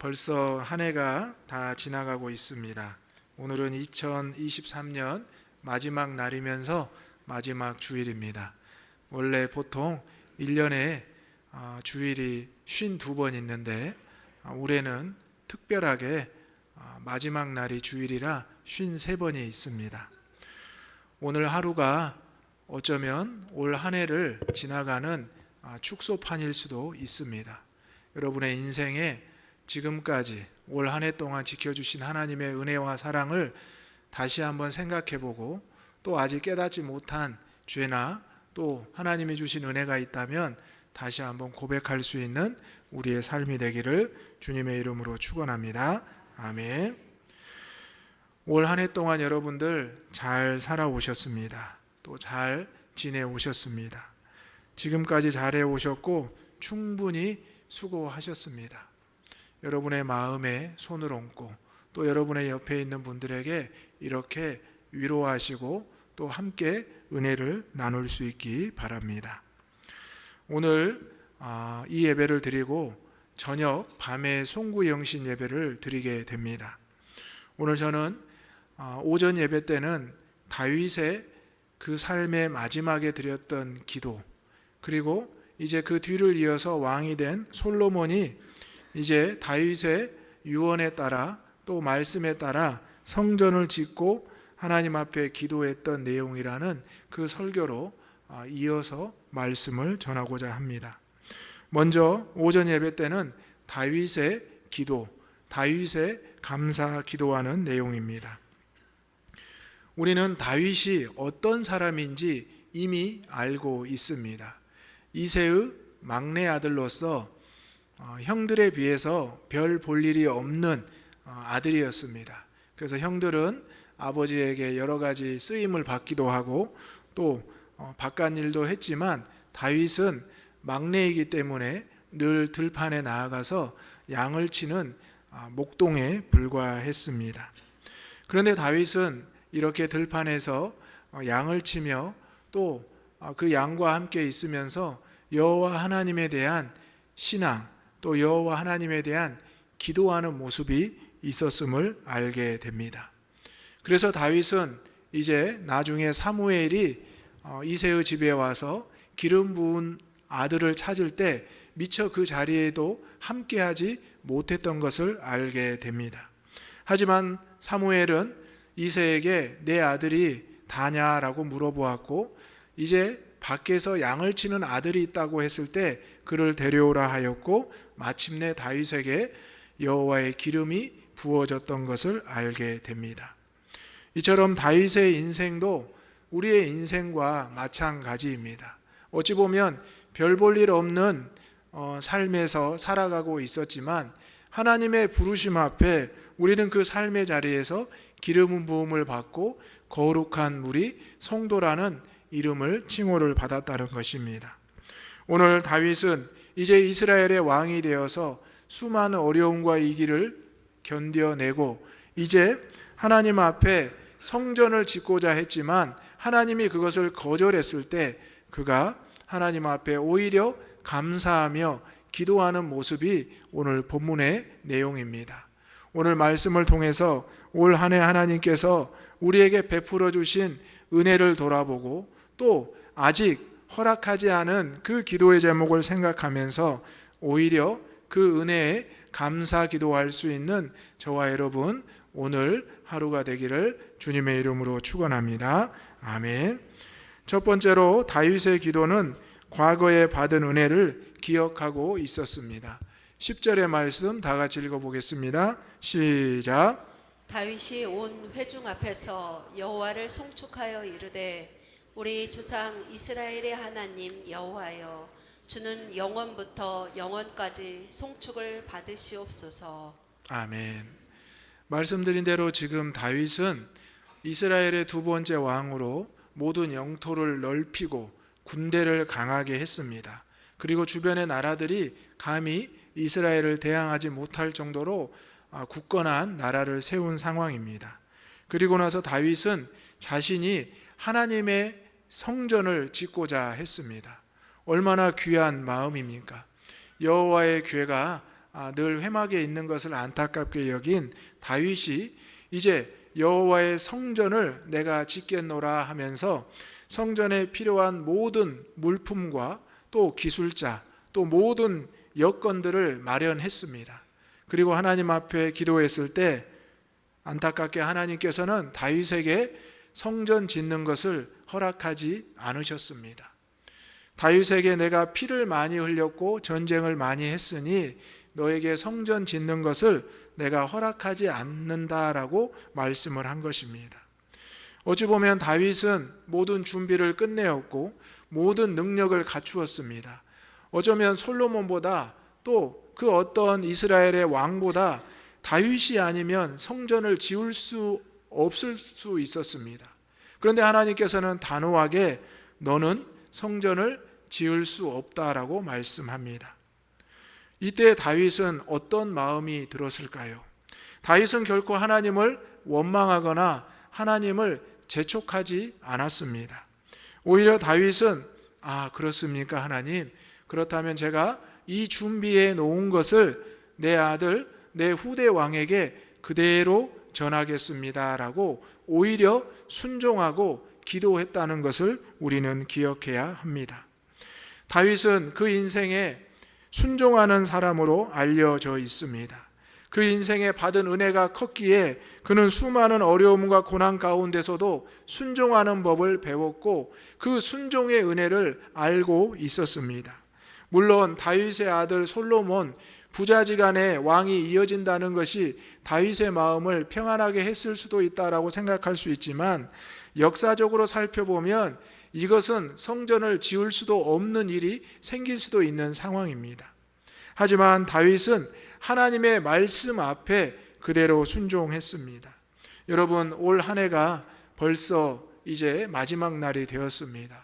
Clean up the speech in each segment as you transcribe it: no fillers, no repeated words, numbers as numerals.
벌써 한 해가 다 지나가고 있습니다. 오늘은 2023년 마지막 날이면서 마지막 주일입니다. 원래 보통 1년에 주일이 52번 있는데 올해는 특별하게 마지막 날이 주일이라 53번이 있습니다. 오늘 하루가 어쩌면 올 한 해를 지나가는 축소판일 수도 있습니다. 여러분의 인생에 지금까지 올 한 해 동안 지켜주신 하나님의 은혜와 사랑을 다시 한번 생각해보고 또 아직 깨닫지 못한 죄나 또 하나님이 주신 은혜가 있다면 다시 한번 고백할 수 있는 우리의 삶이 되기를 주님의 이름으로 축원합니다. 아멘. 올 한 해 동안 여러분들 잘 살아오셨습니다. 또 잘 지내오셨습니다. 지금까지 잘해오셨고 충분히 수고하셨습니다. 여러분의 마음에 손을 얹고 또 여러분의 옆에 있는 분들에게 이렇게 위로하시고 또 함께 은혜를 나눌 수 있기 바랍니다. 오늘 이 예배를 드리고 저녁 밤에 송구영신 예배를 드리게 됩니다. 오늘 저는 오전 예배 때는 다윗의 그 삶의 마지막에 드렸던 기도, 그리고 이제 그 뒤를 이어서 왕이 된 솔로몬이 이제 다윗의 유언에 따라 또 말씀에 따라 성전을 짓고 하나님 앞에 기도했던 내용이라는 그 설교로 이어서 말씀을 전하고자 합니다. 먼저 오전 예배 때는 다윗의 기도, 다윗의 감사 기도하는 내용입니다. 우리는 다윗이 어떤 사람인지 이미 알고 있습니다. 이새의 막내 아들로서 형들에 비해서 별 볼 일이 없는 아들이었습니다. 그래서 형들은 아버지에게 여러 가지 쓰임을 받기도 하고 또 바깥 일도 했지만 다윗은 막내이기 때문에 늘 들판에 나아가서 양을 치는 목동에 불과했습니다. 그런데 다윗은 이렇게 들판에서 양을 치며 또 그 양과 함께 있으면서 여호와 하나님에 대한 신앙, 또 여호와 하나님에 대한 기도하는 모습이 있었음을 알게 됩니다. 그래서 다윗은 이제 나중에 사무엘이 이새의 집에 와서 기름 부은 아들을 찾을 때 미처 그 자리에도 함께하지 못했던 것을 알게 됩니다. 하지만 사무엘은 이새에게 내 아들이 다냐라고 물어보았고 이제 밖에서 양을 치는 아들이 있다고 했을 때 그를 데려오라 하였고 마침내 다윗에게 여호와의 기름이 부어졌던 것을 알게 됩니다. 이처럼 다윗의 인생도 우리의 인생과 마찬가지입니다. 어찌 보면 별 볼 일 없는 삶에서 살아가고 있었지만 하나님의 부르심 앞에 우리는 그 삶의 자리에서 기름 부음을 받고 거룩한 물이 성도라는 이름을 칭호를 받았다는 것입니다. 오늘 다윗은 이제 이스라엘의 왕이 되어서 수많은 어려움과 위기를 견뎌내고 이제 하나님 앞에 성전을 짓고자 했지만 하나님이 그것을 거절했을 때 그가 하나님 앞에 오히려 감사하며 기도하는 모습이 오늘 본문의 내용입니다. 오늘 말씀을 통해서 올 한 해 하나님께서 우리에게 베풀어 주신 은혜를 돌아보고 또 아직 허락하지 않은 그 기도의 제목을 생각하면서 오히려 그 은혜에 감사 기도할 수 있는 저와 여러분 오늘 하루가 되기를 주님의 이름으로 축원합니다. 아멘. 첫 번째로 다윗의 기도는 과거에 받은 은혜를 기억하고 있었습니다. 10절의 말씀 다 같이 읽어보겠습니다. 시작. 다윗이 온 회중 앞에서 여호와를 송축하여 이르되 우리 조상 이스라엘의 하나님 여호와여 주는 영원부터 영원까지 송축을 받으시옵소서. 아멘. 말씀드린 대로 지금 다윗은 이스라엘의 두 번째 왕으로 모든 영토를 넓히고 군대를 강하게 했습니다. 그리고 주변의 나라들이 감히 이스라엘을 대항하지 못할 정도로 굳건한 나라를 세운 상황입니다. 그리고 나서 다윗은 자신이 하나님의 성전을 짓고자 했습니다. 얼마나 귀한 마음입니까? 여호와의 궤가 늘 회막에 있는 것을 안타깝게 여긴 다윗이 이제 여호와의 성전을 내가 짓겠노라 하면서 성전에 필요한 모든 물품과 또 기술자 또 모든 여건들을 마련했습니다. 그리고 하나님 앞에 기도했을 때 안타깝게 하나님께서는 다윗에게 성전 짓는 것을 허락하지 않으셨습니다. 다윗에게 내가 피를 많이 흘렸고 전쟁을 많이 했으니 너에게 성전 짓는 것을 내가 허락하지 않는다라고 말씀을 한 것입니다. 어찌 보면 다윗은 모든 준비를 끝내었고 모든 능력을 갖추었습니다. 어쩌면 솔로몬보다 또 그 어떤 이스라엘의 왕보다 다윗이 아니면 성전을 지을 수 없을 수 있었습니다. 그런데 하나님께서는 단호하게 너는 성전을 지을 수 없다라고 말씀합니다. 이때 다윗은 어떤 마음이 들었을까요? 다윗은 결코 하나님을 원망하거나 하나님을 재촉하지 않았습니다. 오히려 다윗은 그렇습니까 하나님? 그렇다면 제가 이 준비해 놓은 것을 내 아들, 내 후대 왕에게 그대로 전하겠습니다 라고 오히려 순종하고 기도했다는 것을 우리는 기억해야 합니다. 다윗은 그 인생에 순종하는 사람으로 알려져 있습니다. 그 인생에 받은 은혜가 컸기에 그는 수많은 어려움과 고난 가운데서도 순종하는 법을 배웠고 그 순종의 은혜를 알고 있었습니다. 물론 다윗의 아들 솔로몬 부자지간에 왕이 이어진다는 것이 다윗의 마음을 평안하게 했을 수도 있다라고 생각할 수 있지만 역사적으로 살펴보면 이것은 성전을 지을 수도 없는 일이 생길 수도 있는 상황입니다. 하지만 다윗은 하나님의 말씀 앞에 그대로 순종했습니다. 여러분, 올 한 해가 벌써 이제 마지막 날이 되었습니다.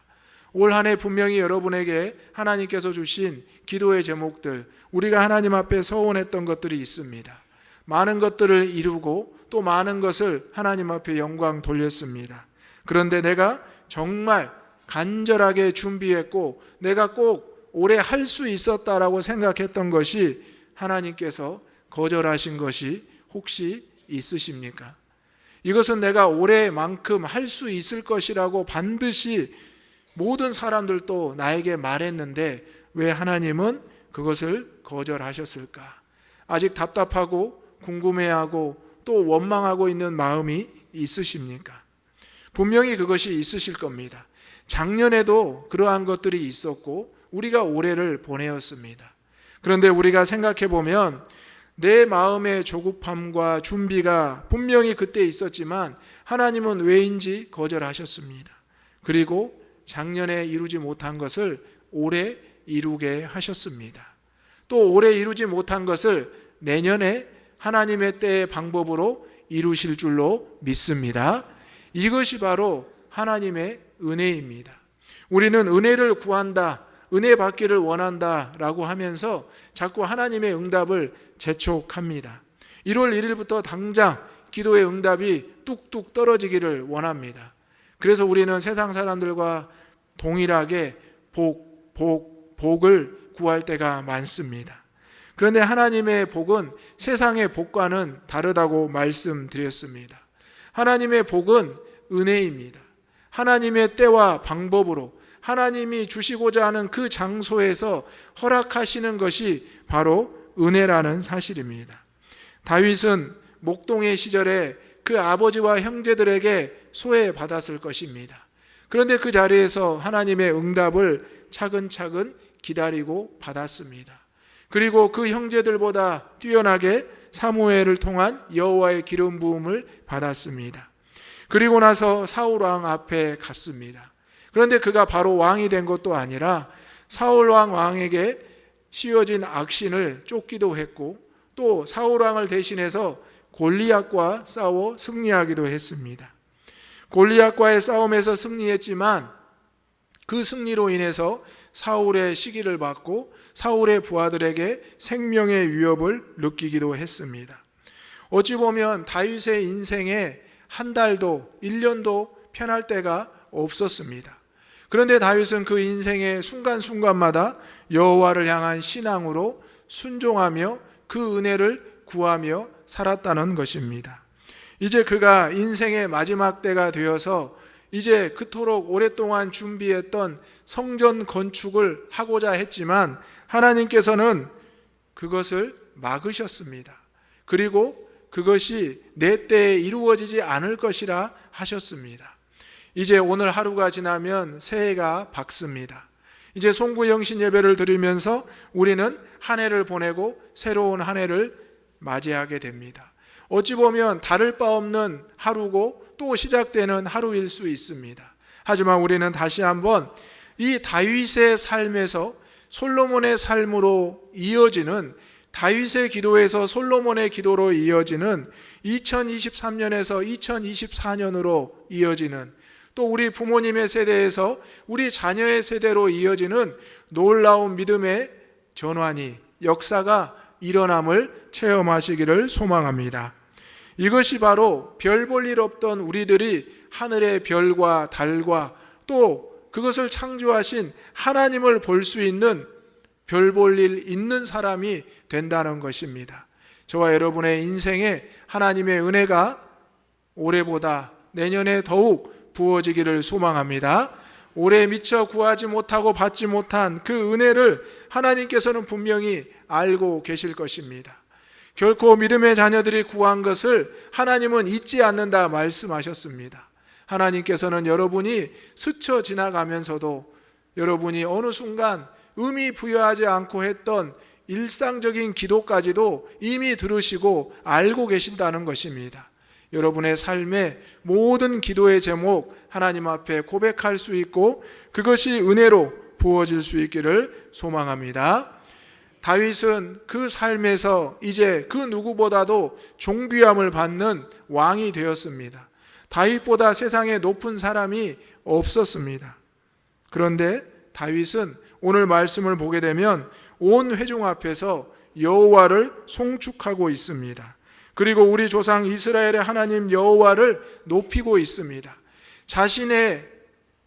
올 한 해 분명히 여러분에게 하나님께서 주신 기도의 제목들, 우리가 하나님 앞에 서원했던 것들이 있습니다. 많은 것들을 이루고 또 많은 것을 하나님 앞에 영광 돌렸습니다. 그런데 내가 정말 간절하게 준비했고 내가 꼭 올해 할 수 있었다라고 생각했던 것이 하나님께서 거절하신 것이 혹시 있으십니까? 이것은 내가 올해만큼 할 수 있을 것이라고 반드시 모든 사람들도 나에게 말했는데 왜 하나님은 그것을 거절하셨을까? 아직 답답하고 궁금해하고 또 원망하고 있는 마음이 있으십니까? 분명히 그것이 있으실 겁니다. 작년에도 그러한 것들이 있었고 우리가 올해를 보내었습니다. 그런데 우리가 생각해 보면 내 마음의 조급함과 준비가 분명히 그때 있었지만 하나님은 왜인지 거절하셨습니다. 그리고 작년에 이루지 못한 것을 올해 이루게 하셨습니다. 또 올해 이루지 못한 것을 내년에 하나님의 때의 방법으로 이루실 줄로 믿습니다. 이것이 바로 하나님의 은혜입니다. 우리는 은혜를 구한다, 은혜 받기를 원한다 라고 하면서 자꾸 하나님의 응답을 재촉합니다. 1월 1일부터 당장 기도의 응답이 뚝뚝 떨어지기를 원합니다. 그래서 우리는 세상 사람들과 동일하게 복을 구할 때가 많습니다. 그런데 하나님의 복은 세상의 복과는 다르다고 말씀드렸습니다. 하나님의 복은 은혜입니다. 하나님의 때와 방법으로 하나님이 주시고자 하는 그 장소에서 허락하시는 것이 바로 은혜라는 사실입니다. 다윗은 목동의 시절에 그 아버지와 형제들에게 소외받았을 것입니다. 그런데 그 자리에서 하나님의 응답을 차근차근 기다리고 받았습니다. 그리고 그 형제들보다 뛰어나게 사무엘을 통한 여호와의 기름 부음을 받았습니다. 그리고 나서 사울 왕 앞에 갔습니다. 그런데 그가 바로 왕이 된 것도 아니라 사울 왕에게 씌워진 악신을 쫓기도 했고 또 사울 왕을 대신해서 골리앗과 싸워 승리하기도 했습니다. 골리앗과의 싸움에서 승리했지만 그 승리로 인해서 사울의 시기를 받고 사울의 부하들에게 생명의 위협을 느끼기도 했습니다. 어찌 보면 다윗의 인생에 한 달도 1년도 편할 때가 없었습니다. 그런데 다윗은 그 인생의 순간순간마다 여호와를 향한 신앙으로 순종하며 그 은혜를 구하며 살았다는 것입니다. 이제 그가 인생의 마지막 때가 되어서 이제 그토록 오랫동안 준비했던 성전 건축을 하고자 했지만 하나님께서는 그것을 막으셨습니다. 그리고 그것이 내 때에 이루어지지 않을 것이라 하셨습니다. 이제 오늘 하루가 지나면 새해가 밝습니다. 이제 송구영신 예배를 드리면서 우리는 한 해를 보내고 새로운 한 해를 맞이하게 됩니다. 어찌 보면 다를 바 없는 하루고 또 시작되는 하루일 수 있습니다. 하지만 우리는 다시 한번 이 다윗의 삶에서 솔로몬의 삶으로 이어지는, 다윗의 기도에서 솔로몬의 기도로 이어지는, 2023년에서 2024년으로 이어지는, 또 우리 부모님의 세대에서 우리 자녀의 세대로 이어지는 놀라운 믿음의 전환이, 역사가 일어남을 체험하시기를 소망합니다. 이것이 바로 별 볼 일 없던 우리들이 하늘의 별과 달과 또 그것을 창조하신 하나님을 볼 수 있는, 별 볼 일 있는 사람이 된다는 것입니다. 저와 여러분의 인생에 하나님의 은혜가 올해보다 내년에 더욱 부어지기를 소망합니다. 올해 미처 구하지 못하고 받지 못한 그 은혜를 하나님께서는 분명히 알고 계실 것입니다. 결코 믿음의 자녀들이 구한 것을 하나님은 잊지 않는다 말씀하셨습니다. 하나님께서는 여러분이 스쳐 지나가면서도 여러분이 어느 순간 의미 부여하지 않고 했던 일상적인 기도까지도 이미 들으시고 알고 계신다는 것입니다. 여러분의 삶의 모든 기도의 제목 하나님 앞에 고백할 수 있고 그것이 은혜로 부어질 수 있기를 소망합니다. 다윗은 그 삶에서 이제 그 누구보다도 존귀함을 받는 왕이 되었습니다. 다윗보다 세상에 높은 사람이 없었습니다. 그런데 다윗은 오늘 말씀을 보게 되면 온 회중 앞에서 여호와를 송축하고 있습니다. 그리고 우리 조상 이스라엘의 하나님 여호와를 높이고 있습니다. 자신의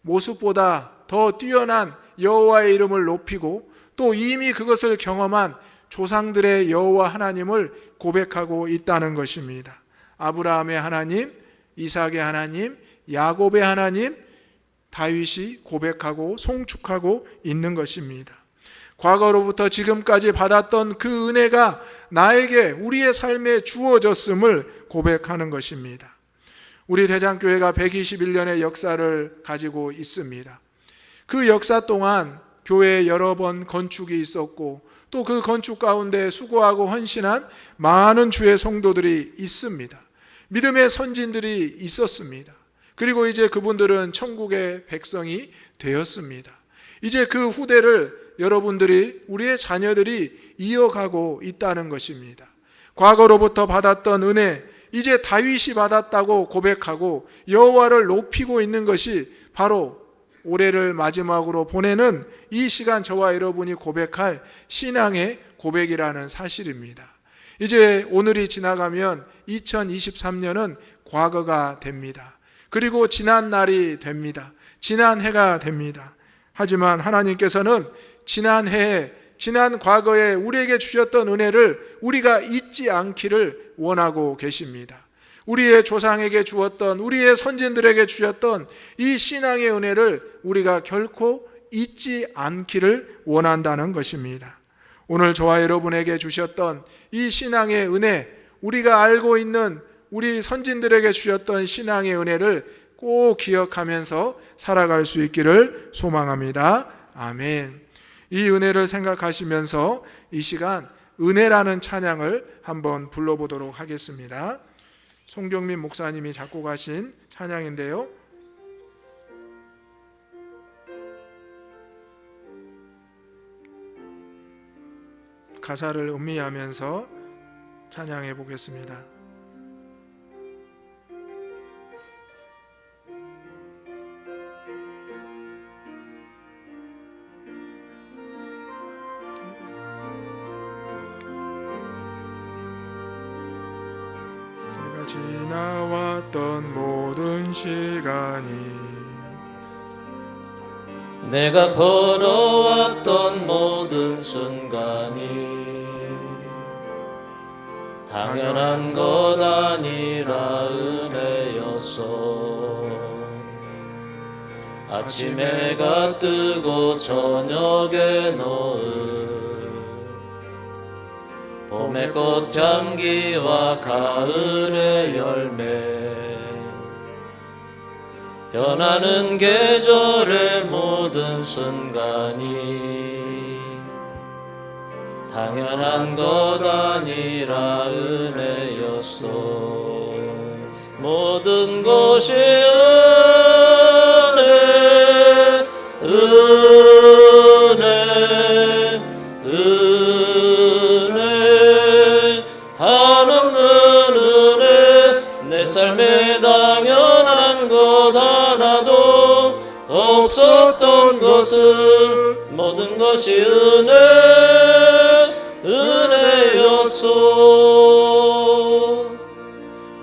모습보다 더 뛰어난 여호와의 이름을 높이고 또 이미 그것을 경험한 조상들의 여호와 하나님을 고백하고 있다는 것입니다. 아브라함의 하나님, 이삭의 하나님, 야곱의 하나님, 다윗이 고백하고 송축하고 있는 것입니다. 과거로부터 지금까지 받았던 그 은혜가 나에게 우리의 삶에 주어졌음을 고백하는 것입니다. 우리 대장교회가 121년의 역사를 가지고 있습니다. 그 역사 동안 교회에 여러 번 건축이 있었고 또 그 건축 가운데 수고하고 헌신한 많은 주의 성도들이 있습니다. 믿음의 선진들이 있었습니다. 그리고 이제 그분들은 천국의 백성이 되었습니다. 이제 그 후대를 여러분들이, 우리의 자녀들이 이어가고 있다는 것입니다. 과거로부터 받았던 은혜, 이제 다윗이 받았다고 고백하고 여호와를 높이고 있는 것이 바로 올해를 마지막으로 보내는 이 시간 저와 여러분이 고백할 신앙의 고백이라는 사실입니다. 이제 오늘이 지나가면 2023년은 과거가 됩니다. 그리고 지난 날이 됩니다. 지난 해가 됩니다. 하지만 하나님께서는 지난 해에, 지난 과거에 우리에게 주셨던 은혜를 우리가 잊지 않기를 원하고 계십니다. 우리의 조상에게 주었던, 우리의 선진들에게 주셨던 이 신앙의 은혜를 우리가 결코 잊지 않기를 원한다는 것입니다. 오늘 저와 여러분에게 주셨던 이 신앙의 은혜, 우리가 알고 있는 우리 선진들에게 주셨던 신앙의 은혜를 꼭 기억하면서 살아갈 수 있기를 소망합니다. 아멘. 이 은혜를 생각하시면서 이 시간 은혜라는 찬양을 한번 불러보도록 하겠습니다. 송경민 목사님이 작곡하신 찬양인데요. 가사를 음미하면서 찬양해 보겠습니다. 내가 지나왔던 모든 시간이, 내가 걸어왔던 모든 순간이 당연한 것 아니라 은혜였소. 아침 해가 뜨고 저녁에 노을, 봄의 꽃향기와 가을의 열매, 변하는 계절의 모든 순간이 당연한 것 아니라 은혜였소. 모든 것이 은혜, 은혜, 은혜, 한없는 은혜. 내 삶에 당연한 것 하나도 없었던 것을 모든 것이 은혜였소.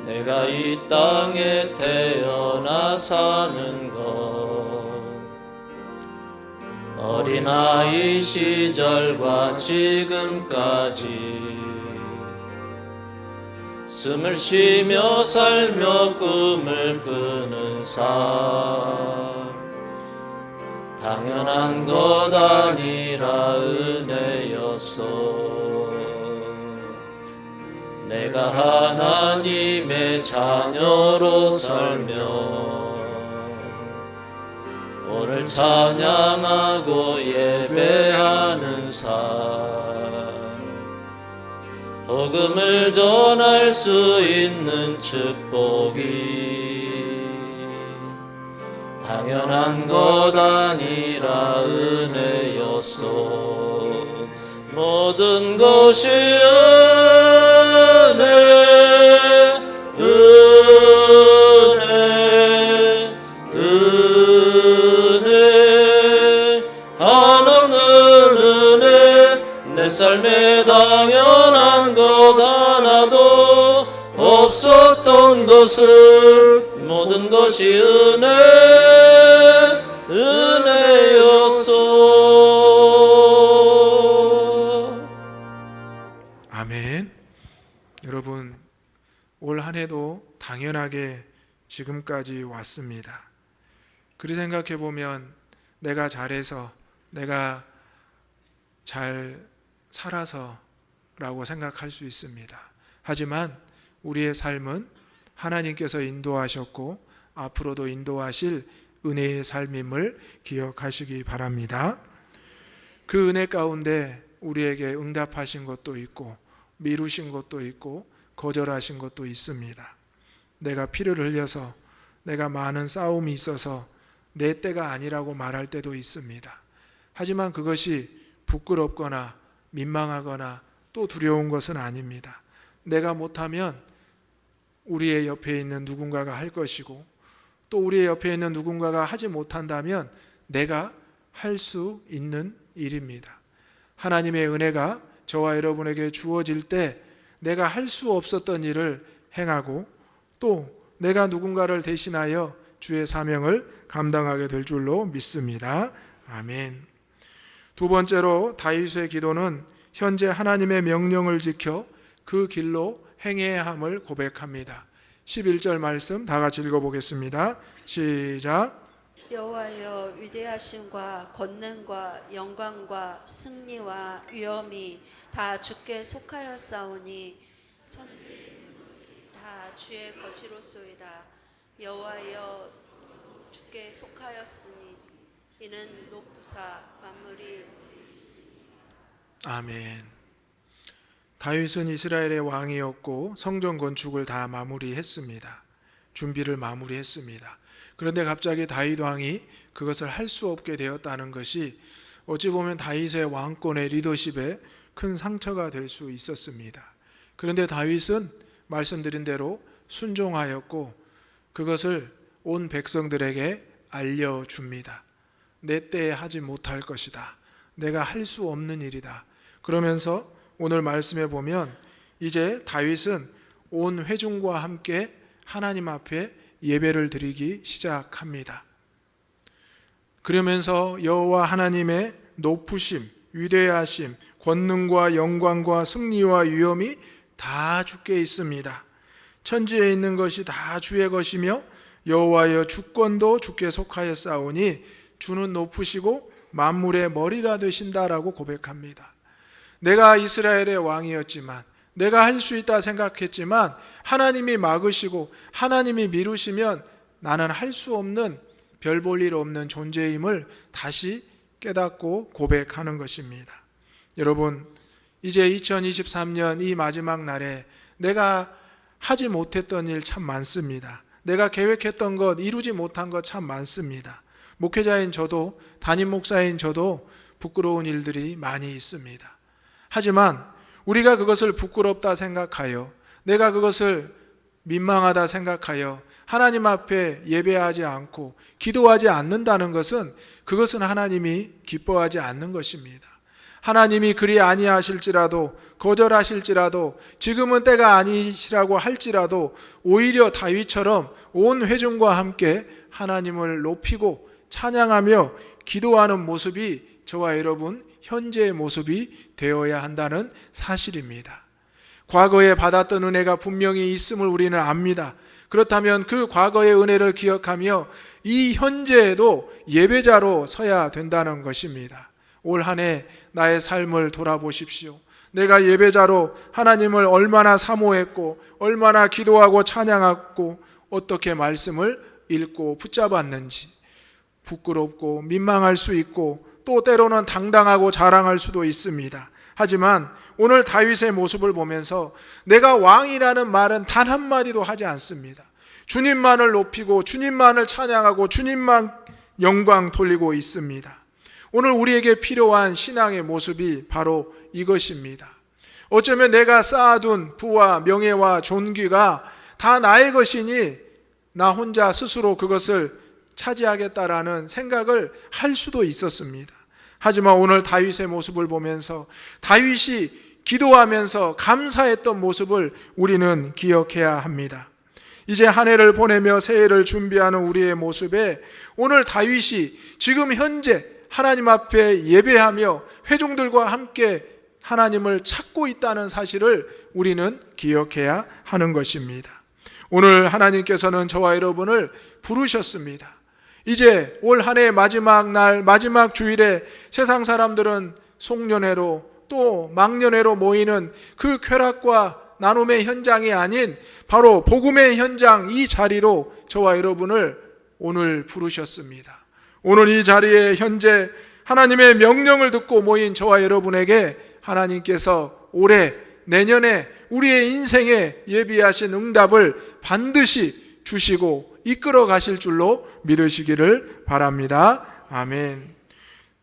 내가 이 땅에 태어나 사는 것, 어린아이 시절과 지금까지 숨을 쉬며 살며 꿈을 꾸는 삶, 당연한 것 아니라 은혜였소. 내가 하나님의 자녀로 살며 오늘 찬양하고 예배하는 삶, 복음을 전할 수 있는 축복이 당연한 것 아니라 은혜였소. 모든 것이 은혜, 은혜, 은혜, 한없는 은혜. 내 삶에 당연한 것 하나도 없었던 것을 모든 것이 은혜였소. 아멘. 여러분, 올 한 해도 당연하게 지금까지 왔습니다. 그리 생각해 보면 내가 잘해서, 내가 잘 살아서 라고 생각할 수 있습니다. 하지만 우리의 삶은 하나님께서 인도하셨고 앞으로도 인도하실 은혜의 삶임을 기억하시기 바랍니다. 그 은혜 가운데 우리에게 응답하신 것도 있고 미루신 것도 있고 거절하신 것도 있습니다. 내가 피를 흘려서, 내가 많은 싸움이 있어서 내 때가 아니라고 말할 때도 있습니다. 하지만 그것이 부끄럽거나 민망하거나 또 두려운 것은 아닙니다. 내가 못하면 우리의 옆에 있는 누군가가 할 것이고, 또 우리의 옆에 있는 누군가가 하지 못한다면 내가 할 수 있는 일입니다. 하나님의 은혜가 저와 여러분에게 주어질 때 내가 할 수 없었던 일을 행하고, 또 내가 누군가를 대신하여 주의 사명을 감당하게 될 줄로 믿습니다. 아멘. 두 번째로 다윗의 기도는 현재 하나님의 명령을 지켜 그 길로 행해야 함을 고백합니다. 11절 말씀 다 같이 읽어보겠습니다. 시작. 여호와여, 위대하심과 권능과 영광과 승리와 위엄이 다 주께 속하였사오니 천지 다 주의 것이로소이다. 여호와여, 주께 속하였으니 이는 높으사 만물이. 아멘. 다윗은 이스라엘의 왕이었고 성전 건축을 다 마무리했습니다. 준비를 마무리했습니다. 그런데 갑자기 다윗 왕이 그것을 할 수 없게 되었다는 것이 어찌 보면 다윗의 왕권의 리더십에 큰 상처가 될 수 있었습니다. 그런데 다윗은 말씀드린 대로 순종하였고 그것을 온 백성들에게 알려줍니다. 내 때에 하지 못할 것이다. 내가 할 수 없는 일이다. 그러면서 오늘 말씀에 보면 이제 다윗은 온 회중과 함께 하나님 앞에 예배를 드리기 시작합니다. 그러면서 여호와 하나님의 높으심, 위대하심, 권능과 영광과 승리와 위엄이 다 주께 있습니다. 천지에 있는 것이 다 주의 것이며 여호와여 주권도 주께 속하였사오니 주는 높으시고 만물의 머리가 되신다라고 고백합니다. 내가 이스라엘의 왕이었지만, 내가 할 수 있다 생각했지만 하나님이 막으시고 하나님이 미루시면 나는 할 수 없는, 별 볼 일 없는 존재임을 다시 깨닫고 고백하는 것입니다. 여러분, 이제 2023년 이 마지막 날에 내가 하지 못했던 일 참 많습니다. 내가 계획했던 것, 이루지 못한 것 참 많습니다. 목회자인 저도, 담임 목사인 저도 부끄러운 일들이 많이 있습니다. 하지만 우리가 그것을 부끄럽다 생각하여, 내가 그것을 민망하다 생각하여 하나님 앞에 예배하지 않고 기도하지 않는다는 것은, 그것은 하나님이 기뻐하지 않는 것입니다. 하나님이 그리 아니하실지라도, 거절하실지라도, 지금은 때가 아니시라고 할지라도 오히려 다윗처럼 온 회중과 함께 하나님을 높이고 찬양하며 기도하는 모습이 저와 여러분 현재의 모습이 되어야 한다는 사실입니다. 과거에 받았던 은혜가 분명히 있음을 우리는 압니다. 그렇다면 그 과거의 은혜를 기억하며 이 현재에도 예배자로 서야 된다는 것입니다. 올 한 해 나의 삶을 돌아보십시오. 내가 예배자로 하나님을 얼마나 사모했고, 얼마나 기도하고 찬양했고, 어떻게 말씀을 읽고 붙잡았는지, 부끄럽고 민망할 수 있고 또 때로는 당당하고 자랑할 수도 있습니다. 하지만 오늘 다윗의 모습을 보면서 내가 왕이라는 말은 단 한마디도 하지 않습니다. 주님만을 높이고 주님만을 찬양하고 주님만 영광 돌리고 있습니다. 오늘 우리에게 필요한 신앙의 모습이 바로 이것입니다. 어쩌면 내가 쌓아둔 부와 명예와 존귀가 다 나의 것이니 나 혼자 스스로 그것을 차지하겠다라는 생각을 할 수도 있었습니다. 하지만 오늘 다윗의 모습을 보면서 다윗이 기도하면서 감사했던 모습을 우리는 기억해야 합니다. 이제 한 해를 보내며 새해를 준비하는 우리의 모습에 오늘 다윗이 지금 현재 하나님 앞에 예배하며 회중들과 함께 하나님을 찾고 있다는 사실을 우리는 기억해야 하는 것입니다. 오늘 하나님께서는 저와 여러분을 부르셨습니다. 이제 올 한 해 마지막 날, 마지막 주일에 세상 사람들은 송년회로 또 막년회로 모이는 그 쾌락과 나눔의 현장이 아닌 바로 복음의 현장, 이 자리로 저와 여러분을 오늘 부르셨습니다. 오늘 이 자리에 현재 하나님의 명령을 듣고 모인 저와 여러분에게 하나님께서 올해, 내년에 우리의 인생에 예비하신 응답을 반드시 주시고 이끌어 가실 줄로 믿으시기를 바랍니다. 아멘.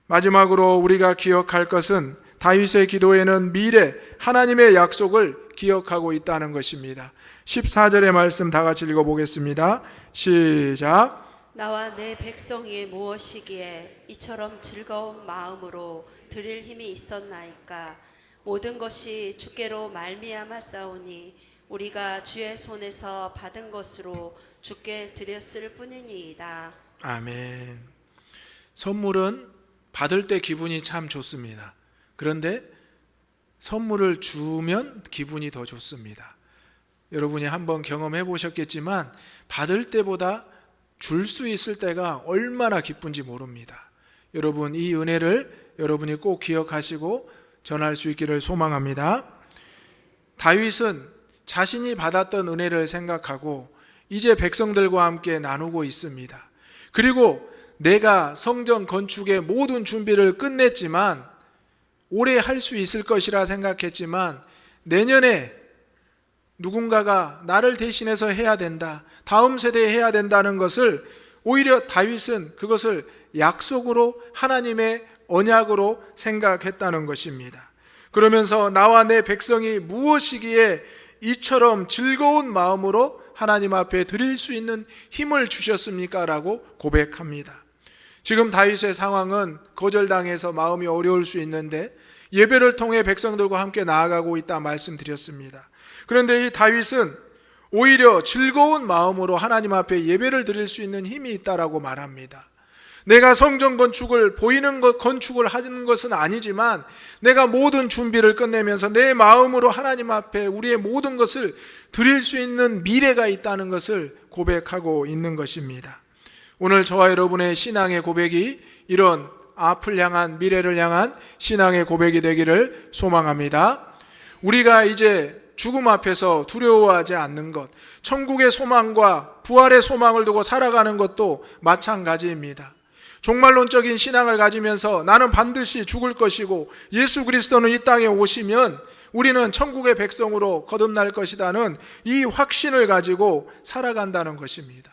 마지막으로 우리가 기억할 것은 다윗의 기도에는 미래 하나님의 약속을 기억하고 있다는 것입니다. 14절의 말씀 다 같이 읽어보겠습니다. 시작. 나와 내 백성이 무엇이기에 이처럼 즐거운 마음으로 드릴 힘이 있었나이까. 모든 것이 주께로 말미암아 싸우니 우리가 주의 손에서 받은 것으로 주께 드렸을 뿐이니이다. 아멘. 선물은 받을 때 기분이 참 좋습니다. 그런데 선물을 주면 기분이 더 좋습니다. 여러분이 한번 경험해 보셨겠지만 받을 때보다 줄 수 있을 때가 얼마나 기쁜지 모릅니다. 여러분, 이 은혜를 여러분이 꼭 기억하시고 전할 수 있기를 소망합니다. 다윗은 자신이 받았던 은혜를 생각하고 이제 백성들과 함께 나누고 있습니다. 그리고 내가 성전 건축의 모든 준비를 끝냈지만, 올해 할 수 있을 것이라 생각했지만 내년에 누군가가 나를 대신해서 해야 된다, 다음 세대에 해야 된다는 것을 오히려 다윗은 그것을 약속으로, 하나님의 언약으로 생각했다는 것입니다. 그러면서 나와 내 백성이 무엇이기에 이처럼 즐거운 마음으로 하나님 앞에 드릴 수 있는 힘을 주셨습니까? 라고 고백합니다. 지금 다윗의 상황은 거절당해서 마음이 어려울 수 있는데 예배를 통해 백성들과 함께 나아가고 있다 말씀드렸습니다. 그런데 이 다윗은 오히려 즐거운 마음으로 하나님 앞에 예배를 드릴 수 있는 힘이 있다라고 말합니다. 내가 성전 건축을 보이는 것 건축을 하는 것은 아니지만 내가 모든 준비를 끝내면서 내 마음으로 하나님 앞에 우리의 모든 것을 드릴 수 있는 미래가 있다는 것을 고백하고 있는 것입니다. 오늘 저와 여러분의 신앙의 고백이 이런 앞을 향한 미래를 향한 신앙의 고백이 되기를 소망합니다. 우리가 이제 죽음 앞에서 두려워하지 않는 것, 천국의 소망과 부활의 소망을 두고 살아가는 것도 마찬가지입니다. 종말론적인 신앙을 가지면서 나는 반드시 죽을 것이고 예수 그리스도는 이 땅에 오시면 우리는 천국의 백성으로 거듭날 것이라는 이 확신을 가지고 살아간다는 것입니다.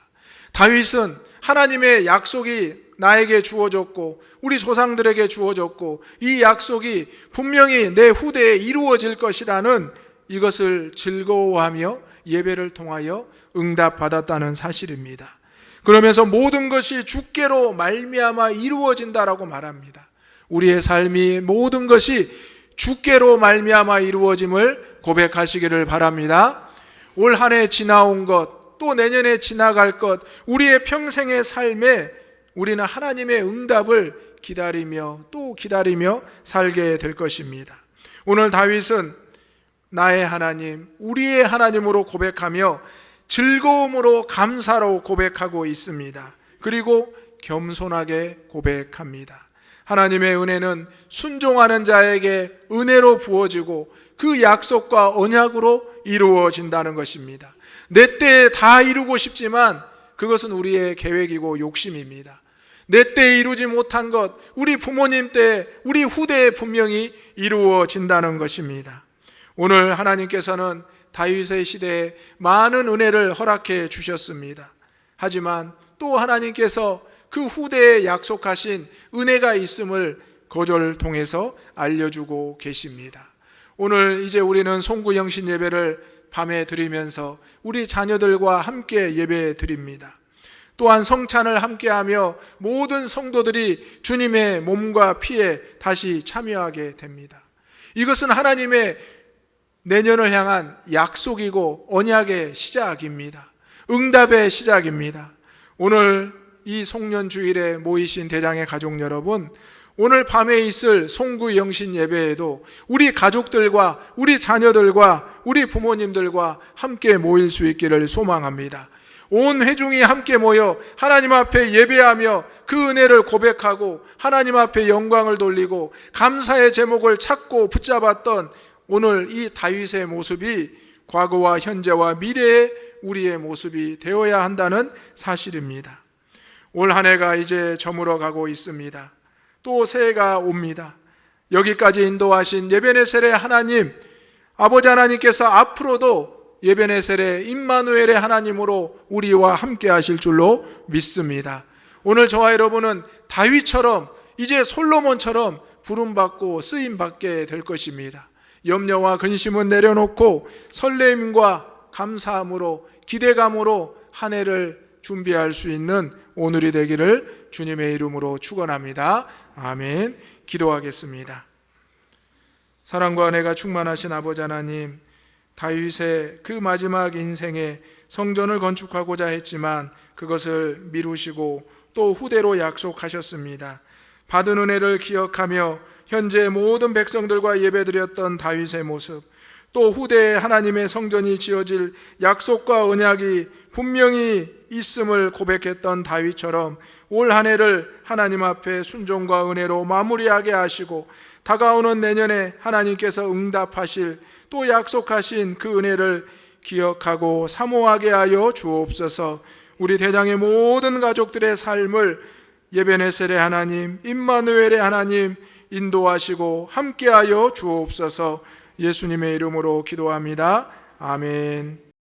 다윗은 하나님의 약속이 나에게 주어졌고 우리 조상들에게 주어졌고 이 약속이 분명히 내 후대에 이루어질 것이라는 이것을 즐거워하며 예배를 통하여 응답받았다는 사실입니다. 그러면서 모든 것이 주께로 말미암아 이루어진다라고 말합니다. 우리의 삶이 모든 것이 주께로 말미암아 이루어짐을 고백하시기를 바랍니다. 올 한 해 지나온 것, 또 내년에 지나갈 것, 우리의 평생의 삶에 우리는 하나님의 응답을 기다리며 또 기다리며 살게 될 것입니다. 오늘 다윗은 나의 하나님, 우리의 하나님으로 고백하며 즐거움으로 감사로 고백하고 있습니다. 그리고 겸손하게 고백합니다. 하나님의 은혜는 순종하는 자에게 은혜로 부어지고 그 약속과 언약으로 이루어진다는 것입니다. 내 때에 다 이루고 싶지만 그것은 우리의 계획이고 욕심입니다. 내 때에 이루지 못한 것, 우리 부모님 때, 우리 후대에 분명히 이루어진다는 것입니다. 오늘 하나님께서는 다윗의 시대에 많은 은혜를 허락해 주셨습니다. 하지만 또 하나님께서 그 후대에 약속하신 은혜가 있음을 거절을 통해서 알려주고 계십니다. 오늘 이제 우리는 송구영신 예배를 밤에 드리면서 우리 자녀들과 함께 예배 드립니다. 또한 성찬을 함께하며 모든 성도들이 주님의 몸과 피에 다시 참여하게 됩니다. 이것은 하나님의 내년을 향한 약속이고 언약의 시작입니다. 응답의 시작입니다. 오늘 이 송년주일에 모이신 대장의 가족 여러분, 오늘 밤에 있을 송구영신 예배에도 우리 가족들과 우리 자녀들과 우리 부모님들과 함께 모일 수 있기를 소망합니다. 온 회중이 함께 모여 하나님 앞에 예배하며 그 은혜를 고백하고 하나님 앞에 영광을 돌리고 감사의 제목을 찾고 붙잡았던 오늘 이 다윗의 모습이 과거와 현재와 미래의 우리의 모습이 되어야 한다는 사실입니다. 올 한 해가 이제 저물어 가고 있습니다. 또 새해가 옵니다. 여기까지 인도하신 예베네셀의 하나님, 아버지 하나님께서 앞으로도 예베네셀의 임마누엘의 하나님으로 우리와 함께 하실 줄로 믿습니다. 오늘 저와 여러분은 다윗처럼 이제 솔로몬처럼 부름받고 쓰임받게 될 것입니다. 염려와 근심은 내려놓고 설렘과 감사함으로 기대감으로 한 해를 준비할 수 있는 오늘이 되기를 주님의 이름으로 축원합니다. 아멘. 기도하겠습니다. 사랑과 은혜가 충만하신 아버지 하나님, 다윗의 그 마지막 인생에 성전을 건축하고자 했지만 그것을 미루시고 또 후대로 약속하셨습니다. 받은 은혜를 기억하며 현재 모든 백성들과 예배드렸던 다윗의 모습, 또 후대에 하나님의 성전이 지어질 약속과 언약이 분명히 있음을 고백했던 다윗처럼 올 한 해를 하나님 앞에 순종과 은혜로 마무리하게 하시고 다가오는 내년에 하나님께서 응답하실 또 약속하신 그 은혜를 기억하고 사모하게 하여 주옵소서. 우리 대장의 모든 가족들의 삶을 예베네셀의 하나님, 임마누엘의 하나님 인도하시고 함께하여 주옵소서. 예수님의 이름으로 기도합니다. 아멘.